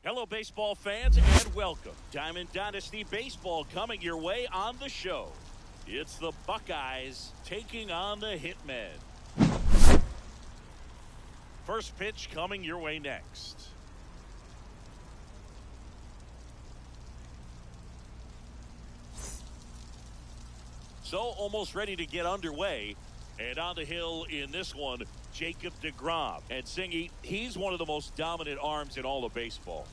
Hello, baseball fans, and welcome. Diamond Dynasty Baseball coming your way on the show. It's the Buckeyes taking on the Hitmen. First pitch coming your way next. So almost ready to get underway. And on the hill in this one, Jacob deGrom. And Singy, he's one of the most dominant arms in all of baseball.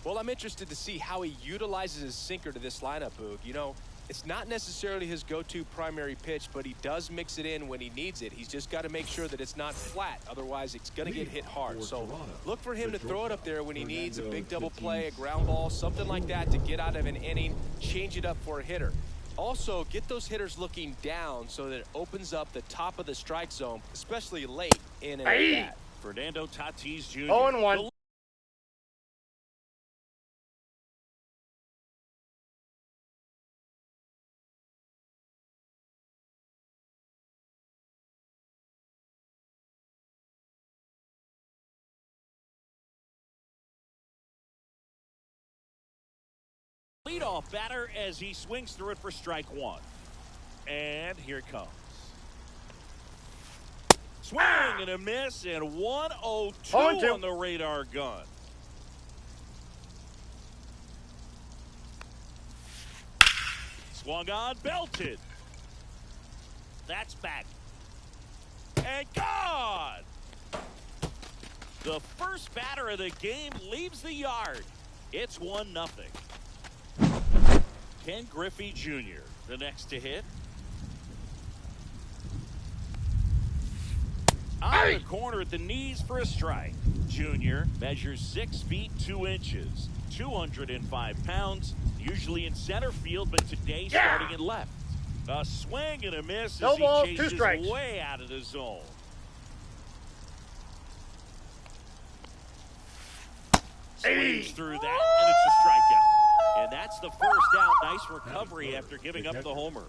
Well, I'm interested to see how he utilizes his sinker to this lineup, Boog. You know, it's not necessarily his go-to primary pitch, but he does mix it in when he needs it. He's just got to make sure that it's not flat. Otherwise, it's going to get hit hard. So look for him to throw it up there when he needs a big double play, a ground ball, something like that to get out of an inning, change it up for a hitter. Also, get those hitters looking down so that it opens up the top of the strike zone, especially late in an at-bat. Fernando Tatis Jr. 0-1. Leadoff batter as he swings through it for strike one. And here it comes. Swing and a miss, and 102 on the radar gun. Swung on, belted. That's back. And gone. The first batter of the game leaves the yard. It's 1-0. Ken Griffey Jr., the next to hit. On the corner at the knees for a strike. Jr. measures 6 feet 2 inches, 205 pounds, usually in center field, but today starting in left. A swing and a miss as he chases way out of the zone. Swings through that, and it's a strikeout. And that's the first out. Nice recovery after giving up the homer.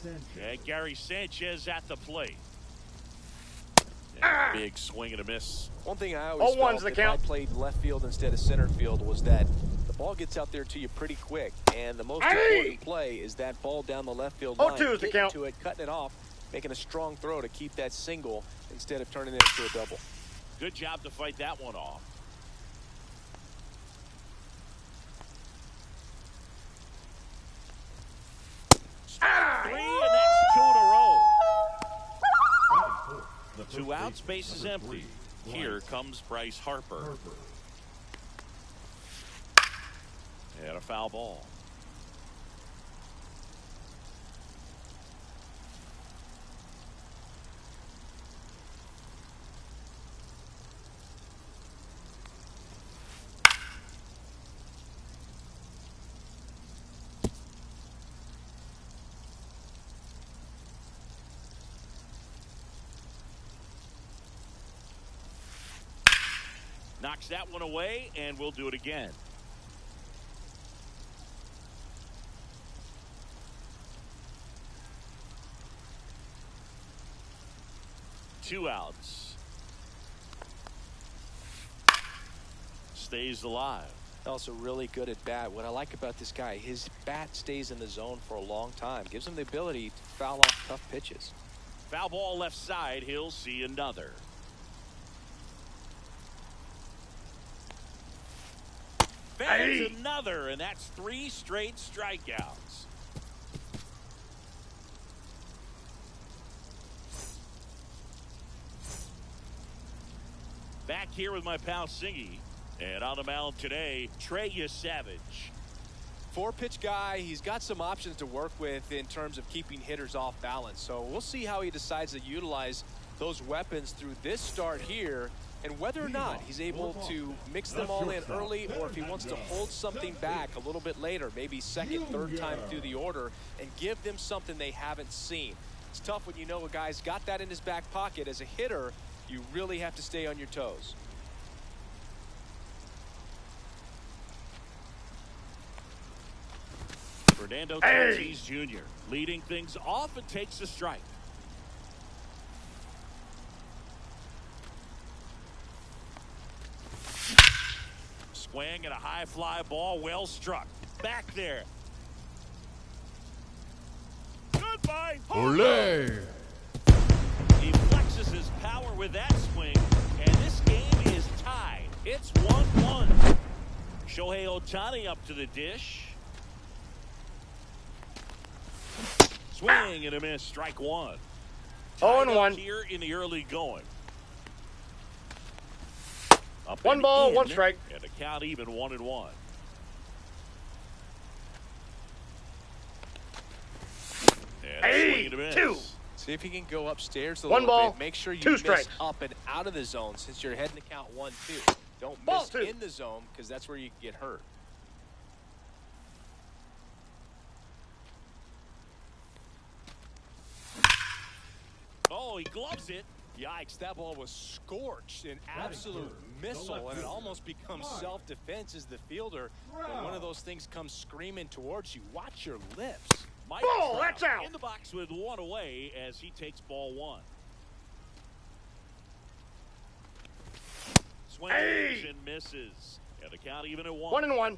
And Gary Sanchez at the plate. And big swing and a miss. One thing I always felt if I played left field instead of center field was that the ball gets out there to you pretty quick. And the most important play is that ball down the left field line. Getting to it, cutting it off, making a strong throw to keep that single instead of turning it into a double. Good job to fight that one off. Three, and that's 2 in a row. 2 outs, base is empty. Here comes Bryce Harper. And a foul ball. Knocks that one away, and we'll do it again. Two outs. Stays alive. Also really good at bat. What I like about this guy, his bat stays in the zone for a long time. Gives him the ability to foul off tough pitches. Foul ball left side. He'll see another. That's another, and that's 3 straight strikeouts. Back here with my pal Singy, and on the mound today, Trey Savage. 4-pitch guy. He's got some options to work with in terms of keeping hitters off balance. So we'll see how he decides to utilize those weapons through this start here, and whether or not he's able to mix them all in early, or if he wants to hold something back a little bit later, maybe second, third time through the order, and give them something they haven't seen. It's tough when you know a guy's got that in his back pocket. As a hitter, you really have to stay on your toes. Fernando Tatis Jr. leading things off and takes a strike. swing and a high fly ball, well struck. Back there. Goodbye. Olé! He flexes his power with that swing, and this game is tied. It's 1-1. Shohei Ohtani up to the dish. Swing and a miss, strike one. 0-1 here in the early going. Up 1 ball, in, 1 strike. And the count even 1-1. And a swing and a miss. 2. See if you can go upstairs a 1 little ball, bit. Make sure you 2 miss strikes. up and out of the zone since you're heading to count 1-2. Don't Ball miss 2. in the zone because that's where you can get hurt. Oh, he gloves it. Yikes, that ball was scorched, an absolute missile, and it almost becomes self-defense as the fielder. When one of those things comes screaming towards you, watch your lips. Mike Ball, Trout that's out. in the box with one away as he takes ball one. Swings and misses. And the count even at 1-1.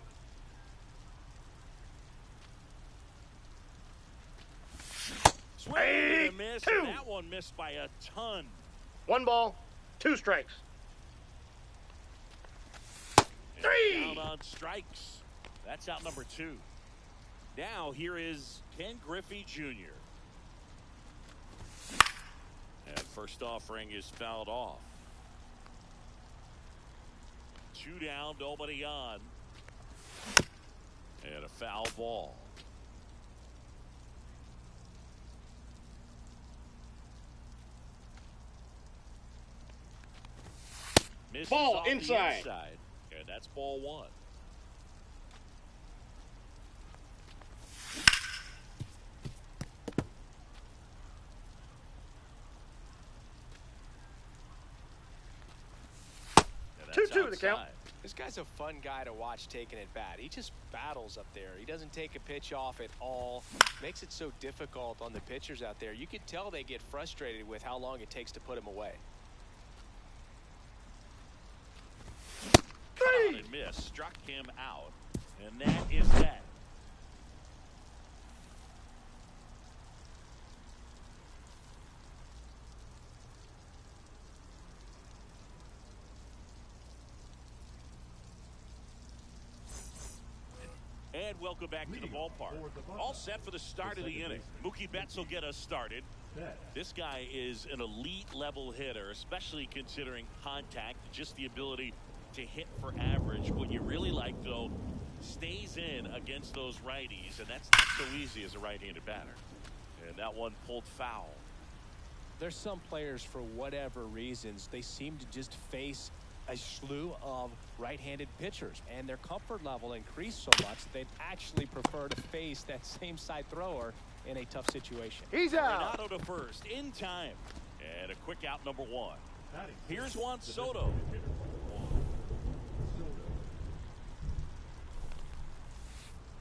Swing and a miss. 2. And that one missed by a ton. 1 ball, 2 strikes. And 3. Down on strikes. That's out number 2. Now here is Ken Griffey Jr. And first offering is fouled off. 2 down, nobody on. And a foul ball. Misses Ball off the inside. And that's ball 1. And that's 2-2 the count. outside. This guy's a fun guy to watch taking at bat. He just battles up there. He doesn't take a pitch off at all. Makes it so difficult on the pitchers out there. You can tell they get frustrated with how long it takes to put him away. 3. And miss, struck him out, and that is that. And welcome back to the ballpark. All set for the start of the inning. Mookie Betts will get us started. This guy is an elite level hitter, especially considering contact, just the ability to hit for average. What you really like, though, stays in against those righties, and that's not so easy as a right-handed batter. And that one pulled foul. There's some players, for whatever reasons, they seem to just face a slew of right-handed pitchers, and their comfort level increased so much that they'd actually prefer to face that same side thrower in a tough situation. He's out. Renato to first in time, and a quick out number 1. Here's Juan Soto.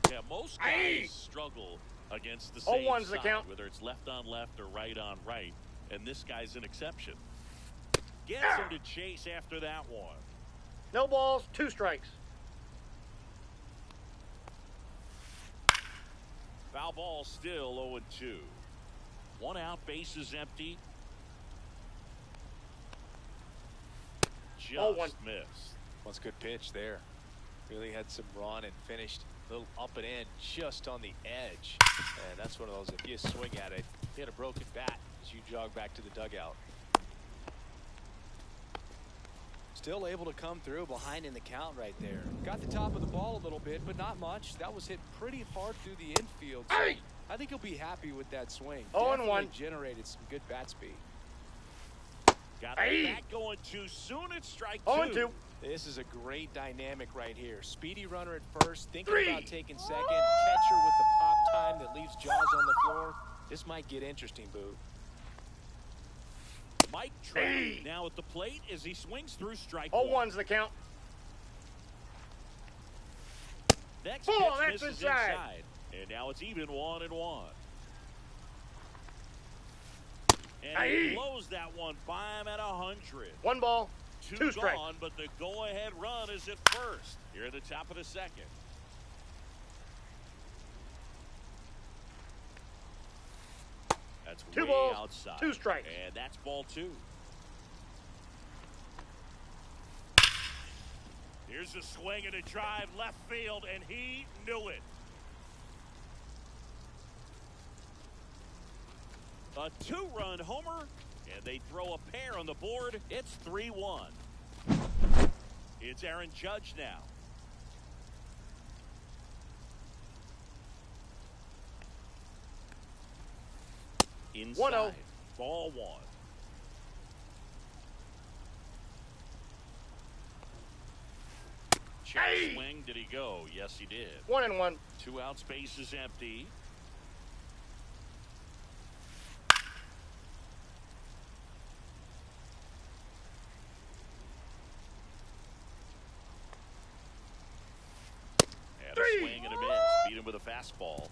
Yeah, most guys struggle against the same 0-1's the side, count. whether it's left on left or right on right, and this guy's an exception. Gets him to chase after that one. No balls, 2 strikes. Foul ball still 0-2. 1 out, bases empty. Just 0-1. missed. That's a good pitch there. Really had some run and finished a little up and in just on the edge. And that's one of those, if you swing at it, hit a broken bat as you jog back to the dugout. Still able to come through behind in the count right there. Got the top of the ball a little bit, but not much. That was hit pretty hard through the infield. So I think he'll be happy with that swing. 0-1. Definitely generated some good bat speed. Got the bat going too soon. It's strike 2. 0-2. This is a great dynamic right here. Speedy runner at first, thinking about taking second. Catcher with the pop time that leaves Jaws on the floor. This might get interesting, Boo. Mike Trout now at the plate as he swings through strike 0-1's the count. Next Ball, pitch that's misses inside. And now it's even 1-1. And he blows that one by him at 100. 1 ball, Two strikes. gone, but the go-ahead run is at first. Here at the top of the second. That's Two way balls, outside. 2 strikes. And that's ball 2. Here's a swing and a drive left field, and he knew it. A 2-run homer, and they throw a pair on the board. It's 3-1. It's Aaron Judge now. Inside. 1-0. Ball 1. Check swing. Did he go? Yes, he did. 1-1. 2 out, space is empty. And a swing and a miss. Beat him with a fastball.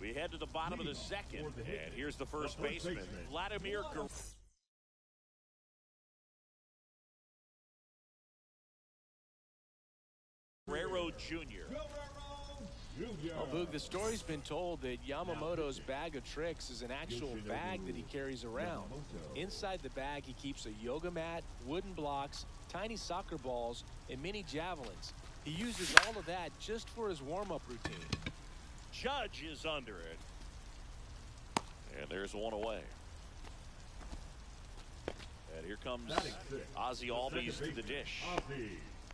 We head to the bottom of the second, and here's the first baseman, Vladimir Guerrero Jr. Well, Boog, the story's been told that Yamamoto's bag of tricks is an actual bag that he carries around. Inside the bag, he keeps a yoga mat, wooden blocks, tiny soccer balls, and mini javelins. He uses all of that just for his warm-up routine. Judge is under it. And there's one away. And here comes Ozzie Albies to the dish.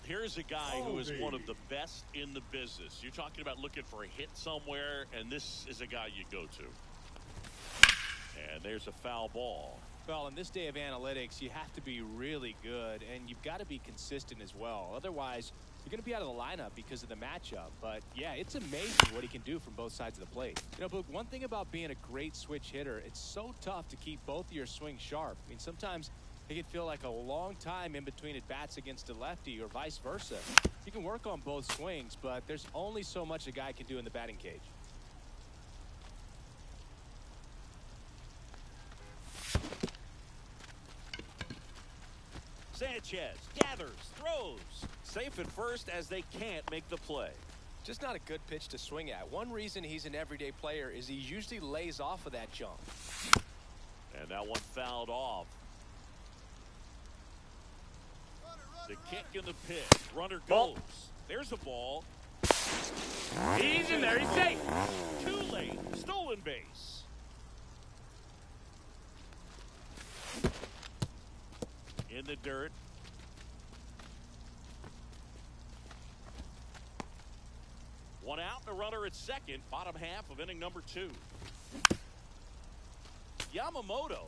Here's a guy who is one of the best in the business. You're talking about looking for a hit somewhere, and this is a guy you go to. And there's a foul ball. Well, in this day of analytics, you have to be really good, and you've got to be consistent as well. Otherwise, you're going to be out of the lineup because of the matchup. But, yeah, it's amazing what he can do from both sides of the plate. You know, Boog, one thing about being a great switch hitter, it's so tough to keep both of your swings sharp. I mean, sometimes it can feel like a long time in between at bats against a lefty or vice versa. You can work on both swings, but there's only so much a guy can do in the batting cage. Sanchez gathers, throws. Safe at first as they can't make the play. Just not a good pitch to swing at. One reason he's an everyday player is he usually lays off of that jump. And that one fouled off. The kick in the pitch. Runner goes. There's a ball. He's in there. He's safe. Too late. Stolen base. In the dirt. One out, and a runner at second. Bottom half of inning number 2. Yamamoto.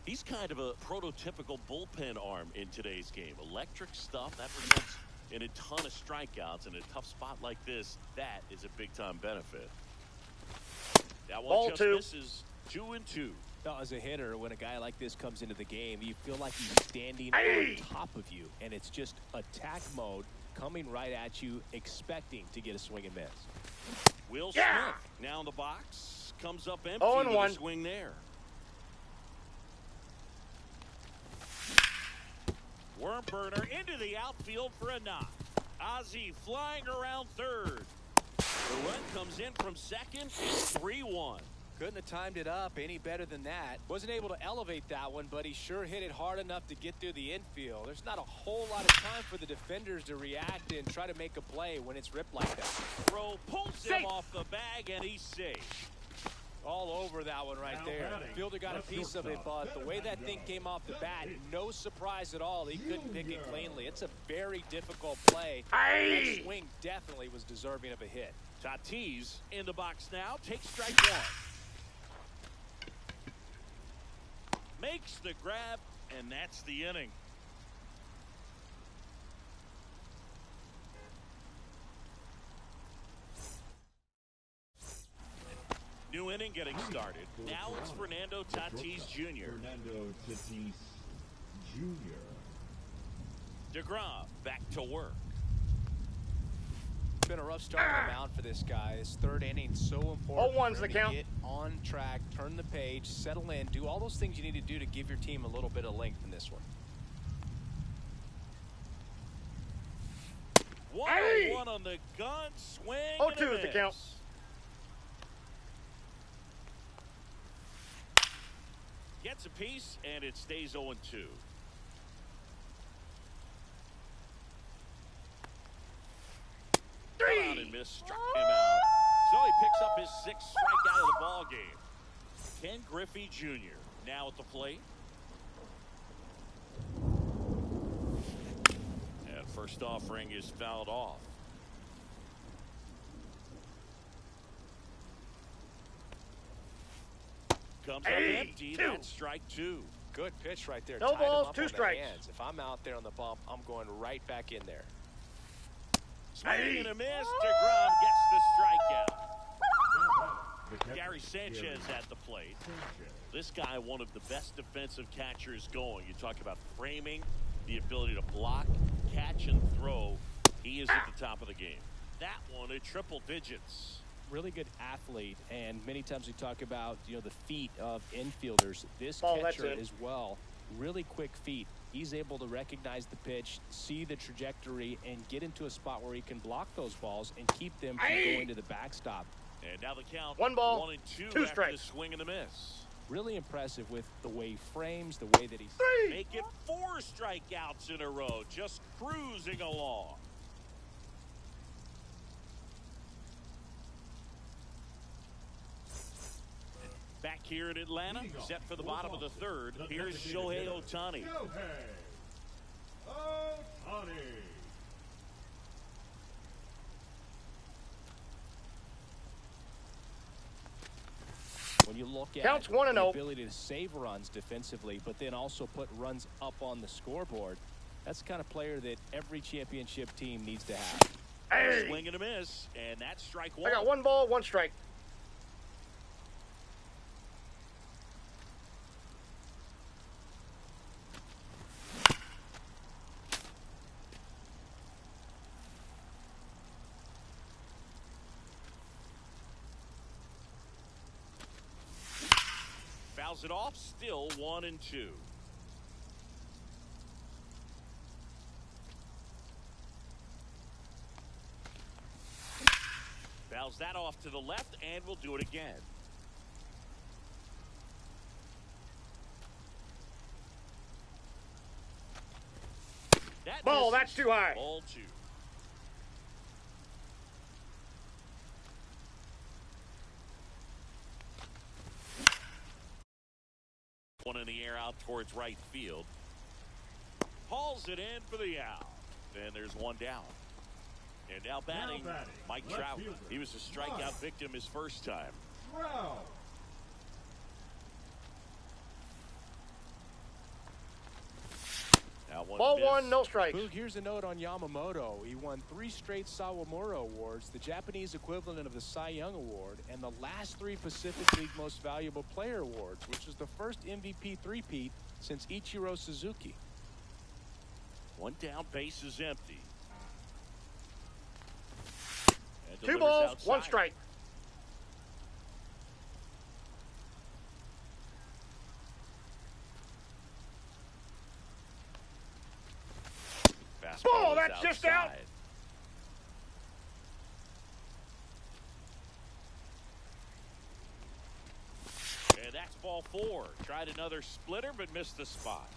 He's kind of a prototypical bullpen arm in today's game. Electric stuff that results in a ton of strikeouts in a tough spot like this. That is a big-time benefit. That one Ball just 2. misses. 2-2. Now, as a hitter, when a guy like this comes into the game, you feel like he's standing on top of you, and it's just attack mode coming right at you, expecting to get a swing and miss. Will Smith now in the box. Comes up empty 0-1. with a swing there. Worm burner into the outfield for a knock. Ozzie flying around third. The run comes in from second. It's 3-1. Couldn't have timed it up any better than that. Wasn't able to elevate that one, but he sure hit it hard enough to get through the infield. There's not a whole lot of time for the defenders to react and try to make a play when it's ripped like that. Throw pulls him off the bag, and he's safe. All over that one right there. Fielder got a piece of it, but the way that thing came off the bat, no surprise at all. He couldn't pick it cleanly. It's a very difficult play. That swing definitely was deserving of a hit. Tatis in the box now. Takes strike 1. Makes the grab, and that's the inning. New inning getting started. Now it's Fernando Tatis Jr. Fernando Tatis Jr. DeGrom back to work. It's been a rough start on the mound for this guy. His third inning so important. 0-1's for him the to count. get on track, turn the page, settle in, do all those things you need to do to give your team a little bit of length in this one. 1-1 on the gun, swing. 0-2 is the count. Gets a piece, and it stays 0-2. Out and missed, struck him out. So he picks up his 6th strikeout of the ball game. Ken Griffey Jr. now at the plate. And first offering is fouled off. Comes up empty. That's strike 2. Good pitch right there. No Tied him balls, up 2 on the strikes. hands. If I'm out there on the bump, I'm going right back in there. Swing and a miss. DeGrom gets the strikeout. Gary Sanchez at the plate. This guy, one of the best defensive catchers going. You talk about framing, the ability to block, catch, and throw. He is at the top of the game. That one at triple digits. Really good athlete, and many times we talk about the feet of infielders. This catcher as well, really quick feet. He's able to recognize the pitch, see the trajectory, and get into a spot where he can block those balls and keep them from going to the backstop. And now the count, 1 ball, 1 and 2 2 after strikes. the swing and the miss. Really impressive with the way he frames, the way that he's... Make it 4 strikeouts in a row, just cruising along. Back here in Atlanta, set for the bottom of the 3rd. Here's Shohei Ohtani. When you look at Counts 1-0. the ability to save runs defensively, but then also put runs up on the scoreboard, that's the kind of player that every championship team needs to have. Swing and a miss, and that's strike 1. I got 1 ball, 1 strike. Fouls it off, still 1 and 2. Fouls that off to the left, and we'll do it again. Ball, that's too high. Ball 2. One in the air out towards right field. Hauls it in for the out. And there's one down. And now batting, Mike Trout. He was a strikeout victim his first time. Now Ball 1, no strikes. Boog, here's a note on Yamamoto. He won 3 straight Sawamura Awards, the Japanese equivalent of the Cy Young Award, and the last 3 Pacific League Most Valuable Player Awards, which is the first MVP three-peat since Ichiro Suzuki. 1 down, base is empty. 2 balls, 1 strike. Ball, that's just out. And that's ball 4. Tried another splitter, but missed the spot.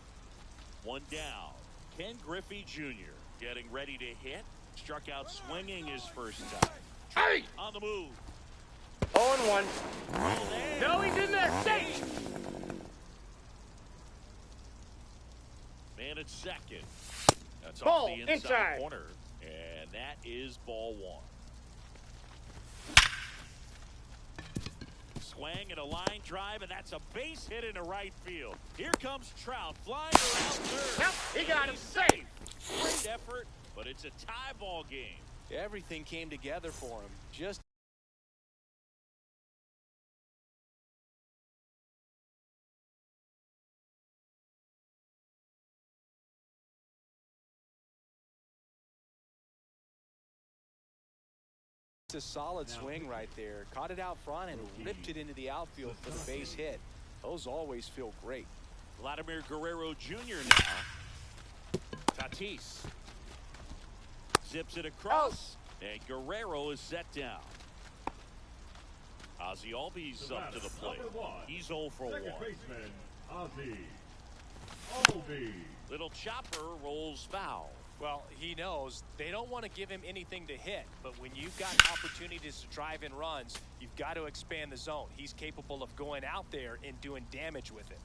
1 down. Ken Griffey Jr. getting ready to hit. Struck out swinging his first time. Hey! On the move. 0-1. No, he's in there. Safe. Man at second. That's Ball, off the inside. corner. And that is ball 1. Swing and a line drive, and that's a base hit into right field. Here comes Trout flying around third. Yep, he got him safe. Great effort, but it's a tie ball game. Everything came together for him. Just It's a solid swing right there. Caught it out front and ripped it into the outfield for the base hit. Those always feel great. Vladimir Guerrero Jr. now. Tatis zips it across, and Guerrero is set down. Ozzie Albies up to the plate. He's 0 for 1. Second baseman, Ozzie Albies. Little chopper rolls foul. Well, he knows they don't want to give him anything to hit, but when you've got opportunities to drive in runs, you've got to expand the zone. He's capable of going out there and doing damage with it.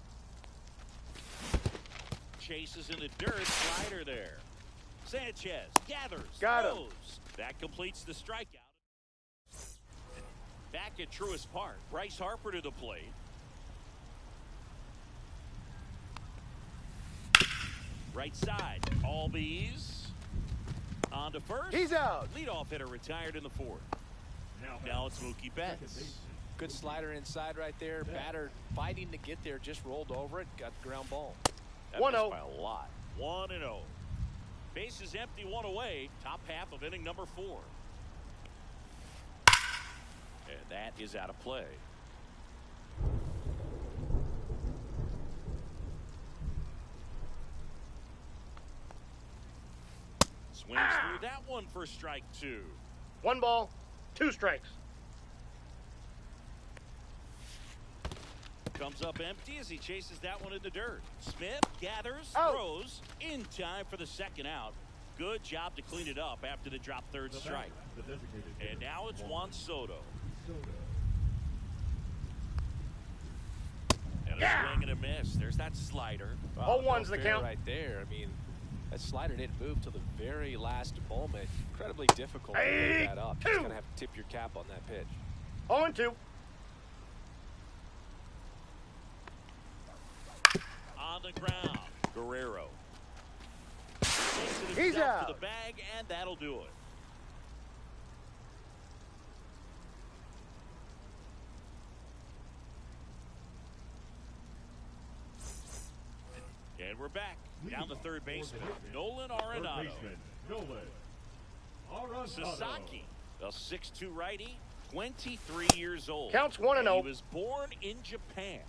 Chases in the dirt, slider there. Sanchez gathers, Got him. throws. That completes the strikeout. Back at Truist Park, Bryce Harper to the plate. Right side, Albies on to first. He's out. Leadoff hitter retired in the 4th. Now it's Mookie Betts. Good slider inside right there. Batter fighting to get there, just rolled over it, got the ground ball. That 1-0. missed by a lot. 1-0. Bases empty, one away. Top half of inning number 4. And that is out of play. Swings through that one for strike 2. 1 ball, 2 strikes. Comes up empty as he chases that one in the dirt. Smith gathers, Out. throws in time for the 2nd out. Good job to clean it up after the drop 3rd strike. And now it's Juan Soto. And a swing and a miss. There's that slider. All one's the fair count. right there. I mean, that slider didn't move till the very last moment. Incredibly difficult to pick that up. Just gonna have to tip your cap on that pitch. 0-2. On the ground, Guerrero. Takes it He's himself out. to the bag, and that'll do it. And we're back. Down the 3rd baseman, Nolan Arenado. Sasaki, a 6'2 righty, 23 years old. Counts 1-0. He was born in Japan.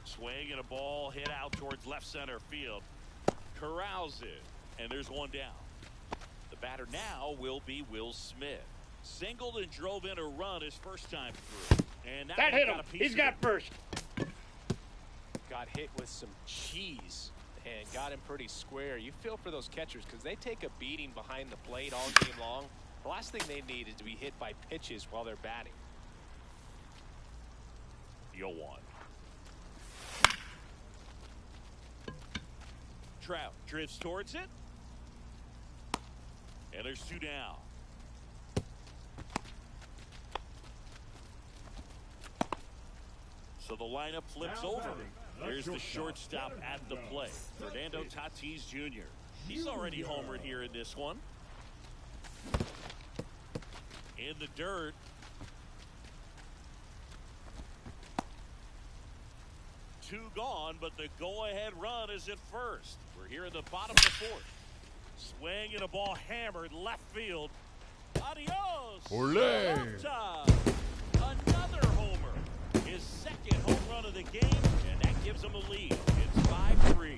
Swing and a ball hit out towards left center field. Corrals it, and there's one down. The batter now will be Will Smith. Singled and drove in a run his first time through. And that That one hit got him. a piece He's of got it. first. Got hit with some cheese and got him pretty square. You feel for those catchers because they take a beating behind the plate all game long. The last thing they need is to be hit by pitches while they're batting. Yo one. Trout drifts towards it. And there's 2 down. So the lineup flips over. There's the shortstop at the plate, Fernando Tatis Jr. He's already homered here in this one. In the dirt. Two gone, but the go-ahead run is at first. We're here in the bottom of the 4th. Swing and a ball hammered left field. Adios. Olé. Another homer. His 2nd home run of the game, and that gives him a lead. It's 5-3.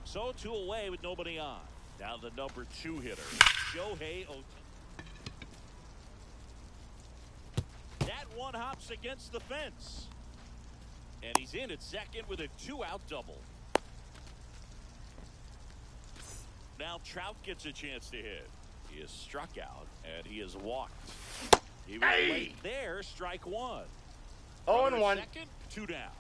So 2 away with nobody on. Now the number 2 hitter, Shohei Ohtani. That one hops against the fence. And he's in at 2nd with a 2-out double. Now Trout gets a chance to hit. He is struck out, and he is walked. He was late there, strike 1. 0-1. 2nd, 2 down.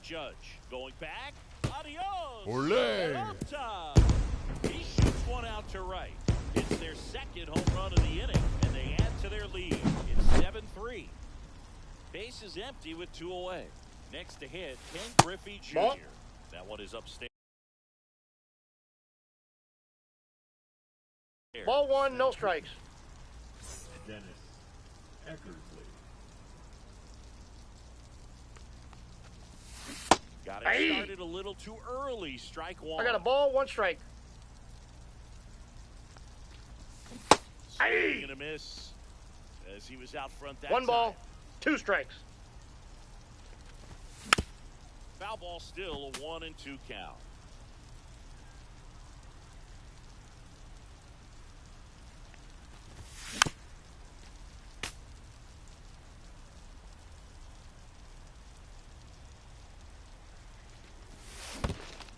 Judge going back. Adios. Olé. Up top. He shoots one out to right. It's their 2nd home run of the inning, and they add to their lead. It's 7-3. Base is empty with 2 away. Next to hit, Ken Griffey Jr. Ball. That one is upstairs. Ball 1, no strikes. Dennis Eckersley. Got it started a little too early. Strike one. I got a ball, 1 strike. Swing and a miss as he was out front that 1 ball, time. 2 strikes. Foul ball still, a 1-2 count.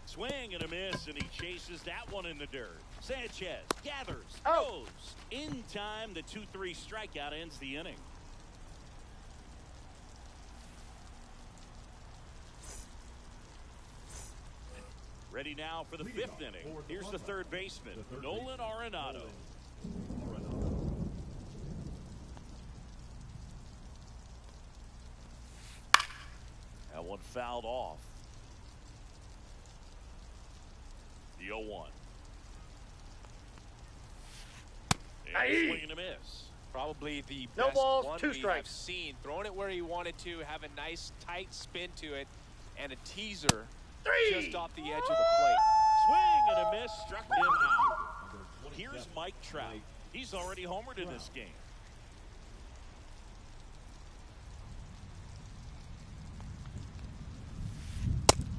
Swing and a miss, and he chases that one in the dirt. Sanchez gathers, throws. In time, the 2-3 strikeout ends the inning. Ready now for the 5th inning. Here's the third baseman, Nolan Arenado. That one fouled off. The 0-1. And swing and a miss. Probably the No best balls, one 2 we have strikes. seen. Throwing it where he wanted to, have a nice tight spin to it, and a teaser 3. just off the edge of the plate. Swing and a miss, struck him out. Here's Mike Trout. He's already homered in this game.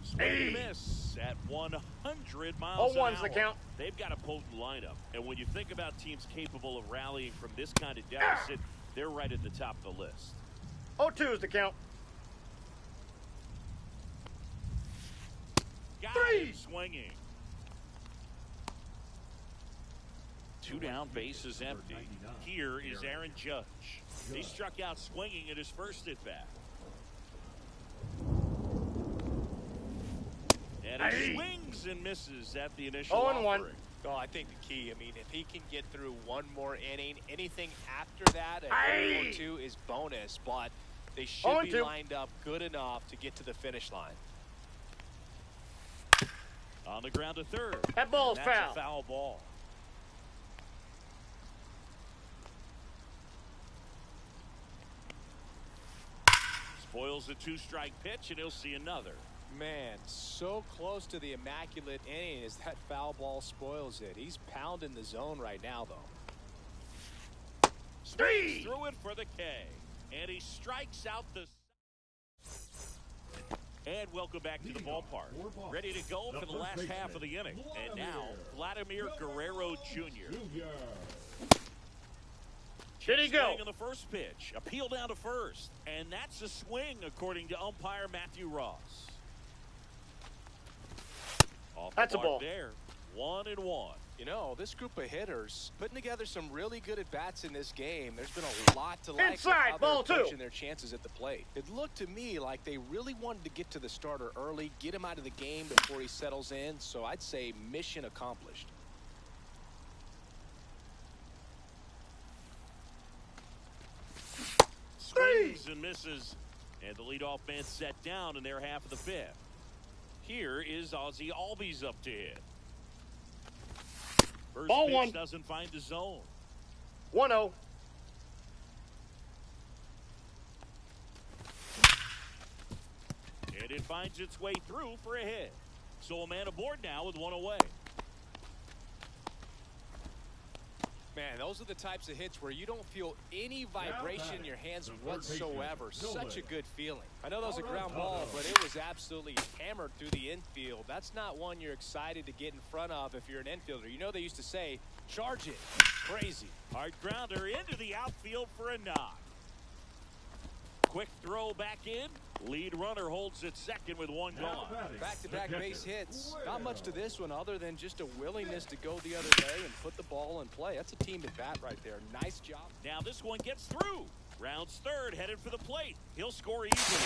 Swing and a miss at 100 miles an 0-1's hour. the count. They've got a potent lineup, and when you think about teams capable of rallying from this kind of deficit, they're right at the top of the list. 0-2's the count. Got 3. him swinging. 2 down, bases empty. Here is Aaron Judge. He struck out swinging at his first at bat. And he swings and misses at the initial 0-1. offering. Oh, I think the key, I mean, if he can get through one more inning, anything after that, a 0-2 is bonus, but they should be 0-2. lined up good enough to get to the finish line. On the ground to third. That ball's And that's foul. a foul ball. Spoils the 2-strike pitch, and he'll see another. Man, so close to the immaculate inning as that foul ball spoils it. He's pounding the zone right now, though. Swings through it for the K. And he strikes out the... And welcome back to the ballpark. Ready to go for the last half of the inning. And now, Vladimir Guerrero Jr. Did he go? Swing on the first pitch. Appeal down to first. And that's a swing, according to umpire Matthew Ross. Off That's the a mark ball. there. 1-1. You know, this group of hitters putting together some really good at-bats in this game. There's been a lot to like with Inside, how ball they're 2. approaching their chances at the plate. It looked to me like they really wanted to get to the starter early, get him out of the game before he settles in. So I'd say mission accomplished. Swings and misses. And the leadoff man set down in their half of the 5th. Here is Ozzie Albies up to hit. First Ball pitch 1. doesn't find the zone. 1-0. And it finds its way through for a hit. So a man aboard now with 1 away. Man, those are the types of hits where you don't feel any vibration in your hands whatsoever. Such a good feeling. I know that was a ground ball, but it was absolutely hammered through the infield. That's not one you're excited to get in front of if you're an infielder. You know they used to say, charge it. Crazy. Hard grounder into the outfield for a knock. Quick throw back in. Lead runner holds at second with 1 gone. Back-to-back base hits. Not much to this one other than just a willingness to go the other way and put the ball in play. That's a team at bat right there. Nice job. Now this one gets through. Rounds third, headed for the plate. He'll score easily.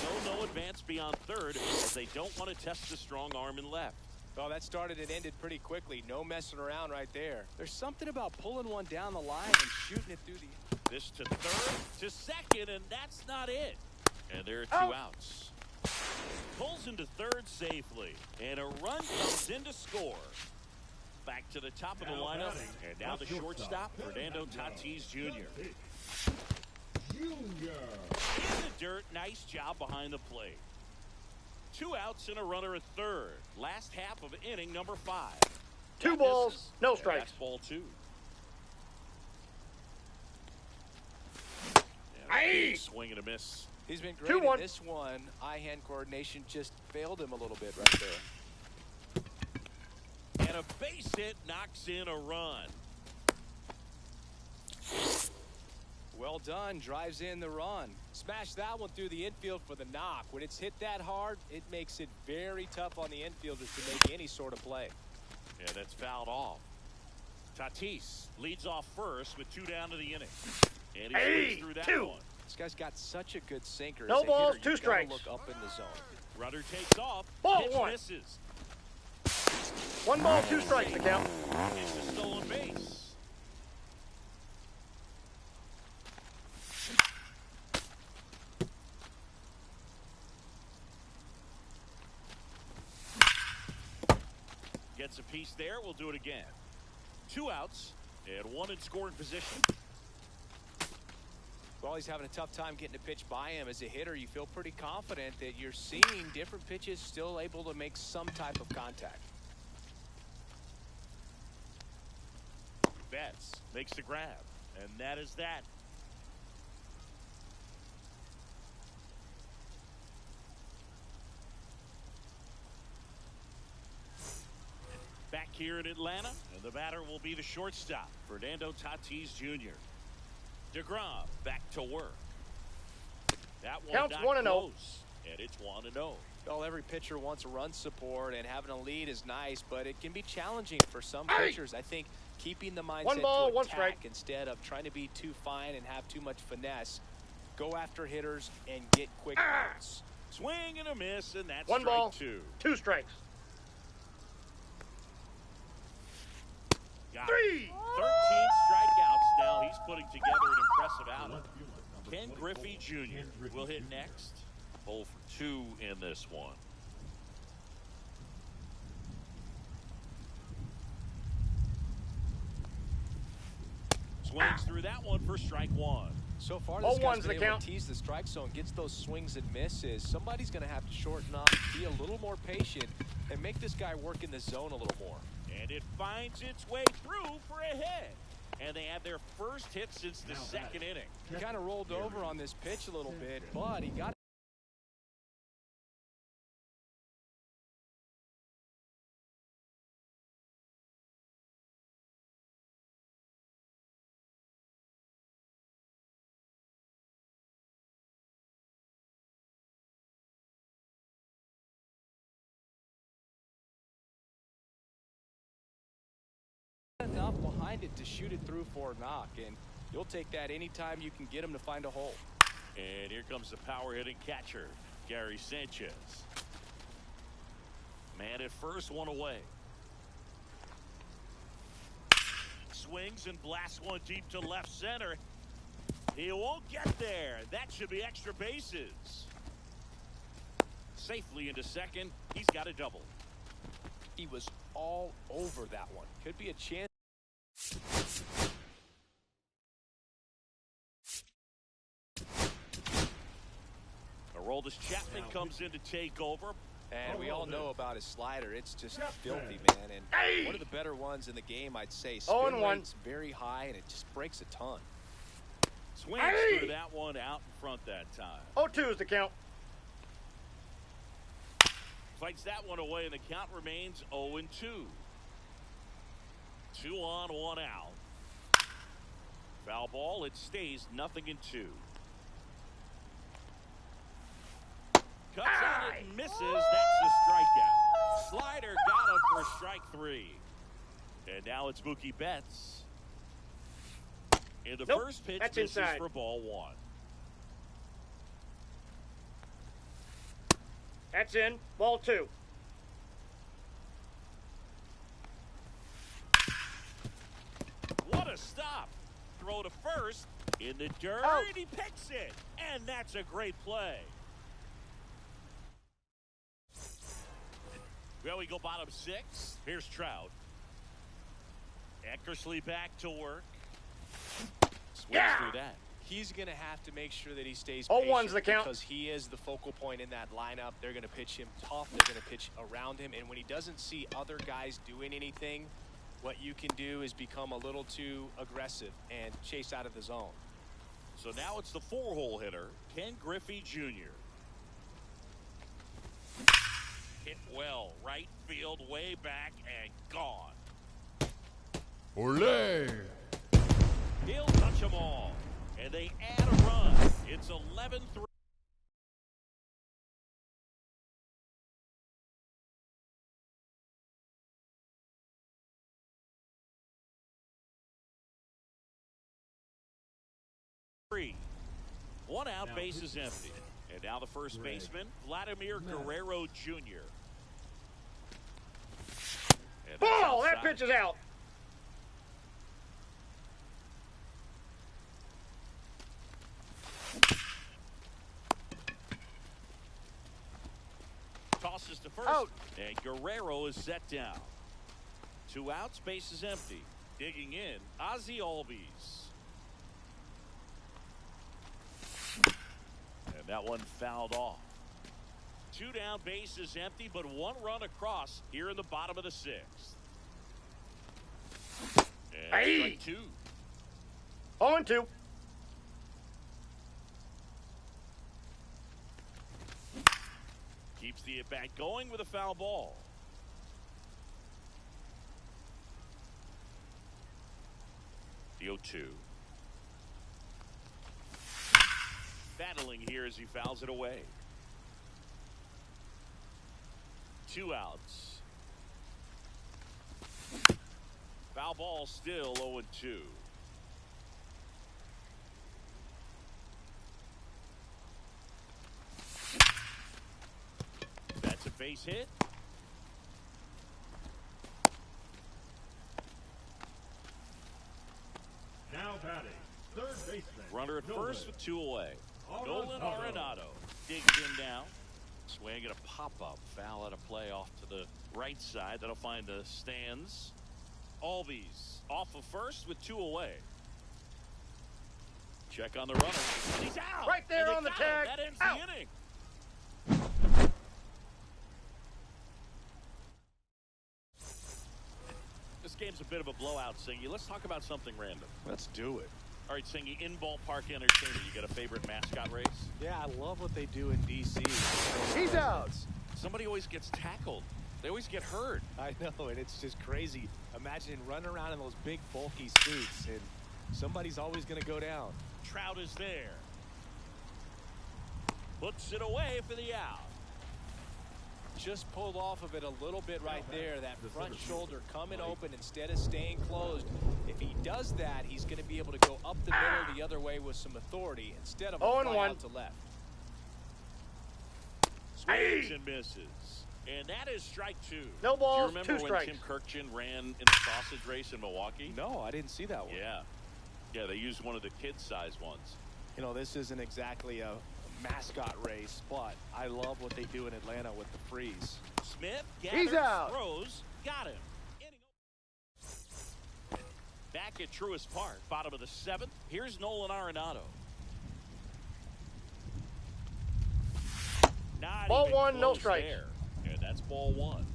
So no advance beyond third as they don't want to test the strong arm in left. Well, that started and ended pretty quickly. No messing around right there. There's something about pulling one down the line and shooting it through the... This to third, to second, and that's not it. And there are 2 outs. Pulls into third safely, and a run comes in to score. Back to the top of the lineup, and now the shortstop, Fernando Tatis Jr. Junior. In the dirt, nice job behind the plate. 2 outs and a runner at third. Last half of inning number 5. 2 That balls, misses. no And strikes. That's ball 2. Aye. Swing and a miss. He's been great 2-1. in this one. Eye-hand coordination just failed him a little bit right there. And a base hit knocks in a run. Well done. Drives in the run. Smash that one through the infield for the knock. When it's hit that hard, it makes it very tough on the infielders to make any sort of play. Yeah, that's fouled off. Tatis leads off first with 2 down to the inning. And he swings through that 2. one. This guy's got such a good sinker. No As a balls, hitter, 2 you gotta strikes. look up in the zone. Runner takes off. Ball Pitch 1. misses. 1 ball, 2 strikes the count. It's a stolen base. Gets a piece there. We'll do it again. 2 outs and 1 in scoring position. Well, he's having a tough time getting a pitch by him. As a hitter, you feel pretty confident that you're seeing different pitches still able to make some type of contact. Betts makes the grab, and that is that. Back here in Atlanta, and the batter will be the shortstop, Fernando Tatis Jr. DeGrom back to work. That one Counts not 1-0. close, and it's 1-0. Well, every pitcher wants a run support, and having a lead is nice, but it can be challenging for some Hey! pitchers. I think keeping the mindset 1 ball, to 1 attack strike. instead of trying to be too fine and have too much finesse. Go after hitters and get quick outs. Swing and a miss, and that's 1 strike ball, 2. 2 strikes. Got 3. it. 13 strikeouts now. He's putting together an impressive outing. Left fielder, number Ken 24, Griffey Jr. Ken Griffey will hit Jr. next. 0 for 2 in this one. Swings through that one for strike 1. So far, Ball this guy's 1's been the able count. to tease the strike zone, gets those swings and misses. Somebody's going to have to shorten up, be a little more patient, and make this guy work in the zone a little more. And it finds its way through for a hit. And they have their first hit since the second inning. He kind of rolled over on this pitch a little bit, but he got enough behind it to shoot it through for a knock, and you'll take that anytime you can get him to find a hole. And here comes the power hitting catcher, Gary Sanchez. Man at first, 1 away. Swings and blasts one deep to left center. He won't get there. That should be extra bases. Safely into second. He's got a double. He was all over that one. Could be a chance. Aroldis Chapman comes in to take over. And we all know about his slider. It's just filthy, man. And Hey! one of the better ones in the game, I'd say. 0-1. Spin rate's very high, and it just breaks a ton. Swings Hey! through that one out in front that time. 0-2 is the count. Fights that one away, and the count remains 0-2. 2 on, 1 out. Foul ball. It stays 0-2. Cuts on it and misses. That's a strikeout. Slider got him for strike 3. And now it's Mookie Betts. And the Nope, first pitch that's misses inside. for ball 1. That's in. Ball 2. What a stop. Throw to first. In the dirt. Out. He picks it. And that's a great play. Well, we go bottom 6. Here's Trout. Eckersley back to work. Swings through that. He's going to have to make sure that he stays 0-1's patient the count. because he is the focal point in that lineup. They're going to pitch him tough. They're going to pitch around him. And when he doesn't see other guys doing anything, what you can do is become a little too aggressive and chase out of the zone. So now it's the 4-hole hitter, Ken Griffey Jr. Hit well, right field, way back, and gone. Ole! He'll touch them all, and they add a run. It's 11-3. One out, base is empty. And now the first baseman, Vladimir Guerrero Jr. And that's Ball! That outside. pitch is out. Tosses to first. Out. And Guerrero is set down. 2 outs, base is empty. Digging in, Ozzie Albies. And that one fouled off. 2 down, base is empty, but 1 run across here in the bottom of the 6th. And Hey. strike 2. 0-2. Keeps the at-bat going with a foul ball. The 0-2. Battling here as he fouls it away. 2 outs. Foul ball still 0-2. That's a base hit. Now batting, third baseman. Runner at Nolan. first with 2 away. Nolan Arenado. Arenado digs in now. Swing and a pop-up. Foul at a play off to the right side. That'll find the stands. Albies off of first with 2 away. Check on the runner. And he's out. Right there And on the got him. tag. That ends Out. the inning. This game's a bit of a blowout, Singy. Let's talk about something random. Let's do it. All right, Singy, in ballpark entertainment, you got a favorite mascot race? Yeah, I love what they do in D.C. He's out. Somebody always gets tackled. They always get hurt. I know, and it's just crazy. Imagine running around in those big, bulky suits, and somebody's always going to go down. Trout is there. Puts it away for the out. Just pulled off of it a little bit right there. That front shoulder coming open instead of staying closed. If he does that, he's going to be able to go up the middle the other way with some authority instead of a fly 0-1. out to left. Swings and misses. And that is strike 2. No balls, Do you 2 remember when strikes. Tim Kirkjian ran in the sausage race in Milwaukee? No, I didn't see that one. Yeah. Yeah, they used one of the kid-sized ones. You know, this isn't exactly a mascot race, but I love what they do in Atlanta with the freeze. Smith gathers, out. throws, got him. Back at Truist Park, bottom of the 7th. Here's Nolan Arenado. Not Ball even 1, no close strikes. there. And that's ball 1.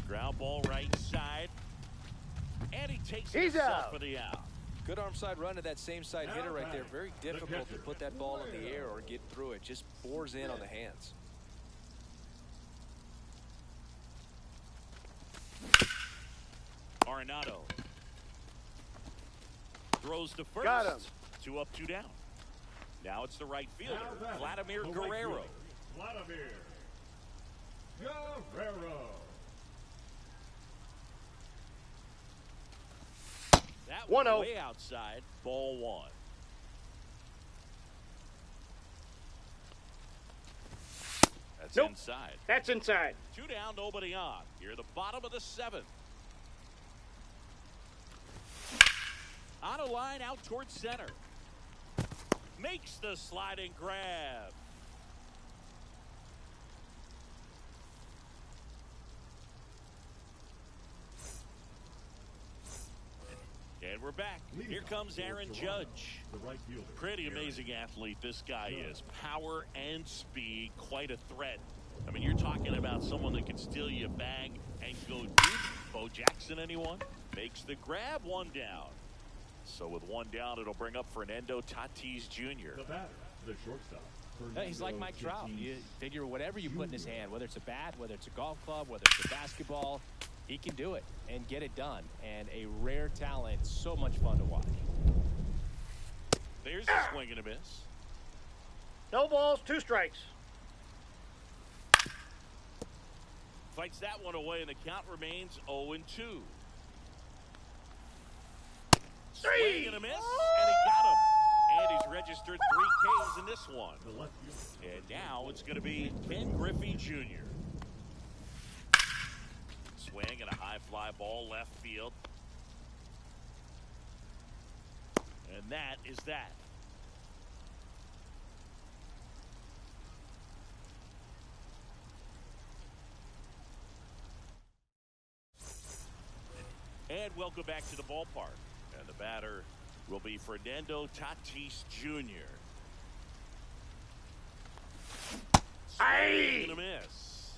Ground ball right side. And he takes He's himself out. for the out. Good arm side run to that same side hitter right there. Very difficult to put that ball in the air or get through it. Just bores in on the hands. Arenado throws to first. Got him. 2 up, 2 down. Now it's the right fielder, Now batting, Vladimir the right Guerrero. fielder, Vladimir Guerrero. That one 1-0. way outside, ball 1. That's Nope. inside. That's inside. 2 down, nobody on. Here, the bottom of the 7th. On a line out towards center. Makes the sliding grab. We're back. Here comes Aaron Judge. The right fielder. Pretty amazing athlete this guy is. Power and speed, quite a threat. I mean, you're talking about someone that can steal you a bag and go deep. Bo Jackson, anyone? Makes the grab, one down. So with one down, it'll bring up Fernando Tatis Jr. The batter, the shortstop. He's like Mike Trout. You figure whatever you put in his hand, whether it's a bat, whether it's a golf club, whether it's a basketball, he can do it and get it done. And a rare talent, so much fun to watch. There's a swing and a miss. No balls, 2 strikes. Fights that one away, and the count remains 0-2. Swing and a miss, and he got him. And he's registered 3 Ks in this one. The left fielder. And now it's going to be Ken Griffey Jr. Swing and a high fly ball left field. And that is that. And welcome back to the ballpark. And the batter will be Fernando Tatis Jr. Swing and a miss.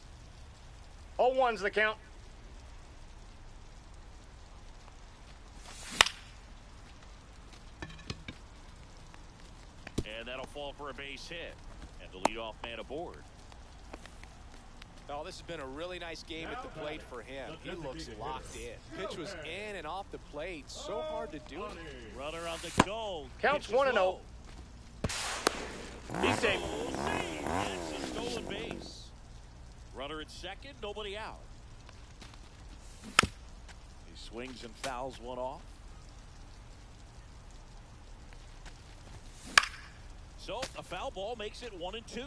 0-1's the count. And that'll fall for a base hit. And the leadoff man aboard. Oh, this has been a really nice game at the plate for him. He looks locked in. Pitch was in and off the plate. So hard to do it. Runner on the go. Counts Pitch is 1-0. low. He's safe. It's a stolen base. Runner at second, nobody out. He swings and fouls one off. So a foul ball makes it 1-2.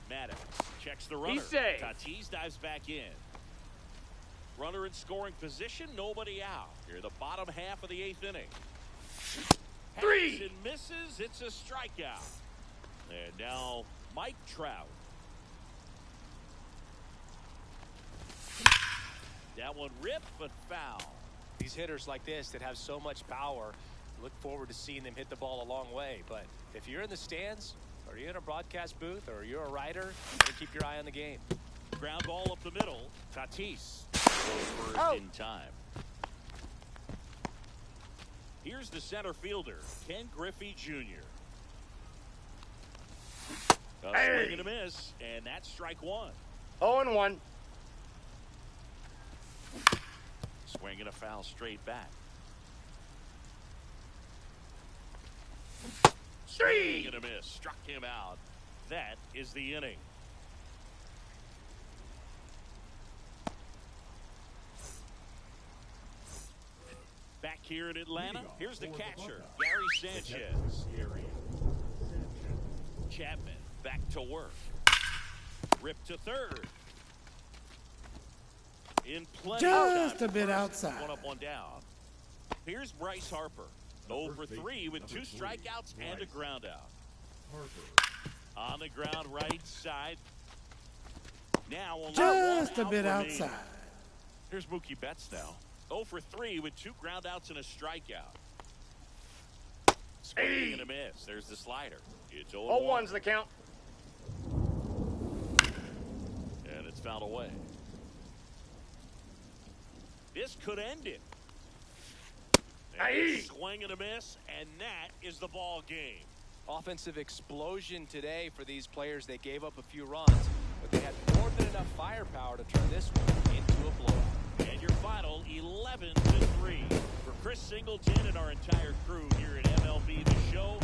Maddox checks the runner. He's safe. Tatis dives back in. Runner in scoring position, nobody out. Here, the bottom half of the 8th inning. 3. Hangs and misses. It's a strikeout. And now Mike Trout. That one ripped but foul. These hitters like this that have so much power, look forward to seeing them hit the ball a long way. But if you're in the stands, or you're in a broadcast booth, or you're a writer, keep your eye on the game. Ground ball up the middle. Tatis goes first in time. Here's the center fielder, Ken Griffey Jr. A swing and a miss, and that's strike 1. 0-1. Swing and a foul straight back. 3. Swing and a miss. Struck him out. That is the inning. Back here in Atlanta, here's the catcher, Gary Sanchez. Chapman back to work. Ripped to third. In play. Just a bit outside. One up, one down. Here's Bryce Harper. 0 for 3 with 2 strikeouts and a ground out. On the ground right side. Now only Just one a bit out remaining. outside. Here's Mookie Betts now. 0 for 3 with 2 ground outs and a strikeout. Swing and a miss. There's the slider. It's 0-1's the count. And it's fouled away. This could end it. Swing and a miss, and that is the ball game. Offensive explosion today for these players. They gave up a few runs, but they had more than enough firepower to turn this one into a blowout. And your final 11-3. For Chris Singleton and our entire crew here at MLB The Show,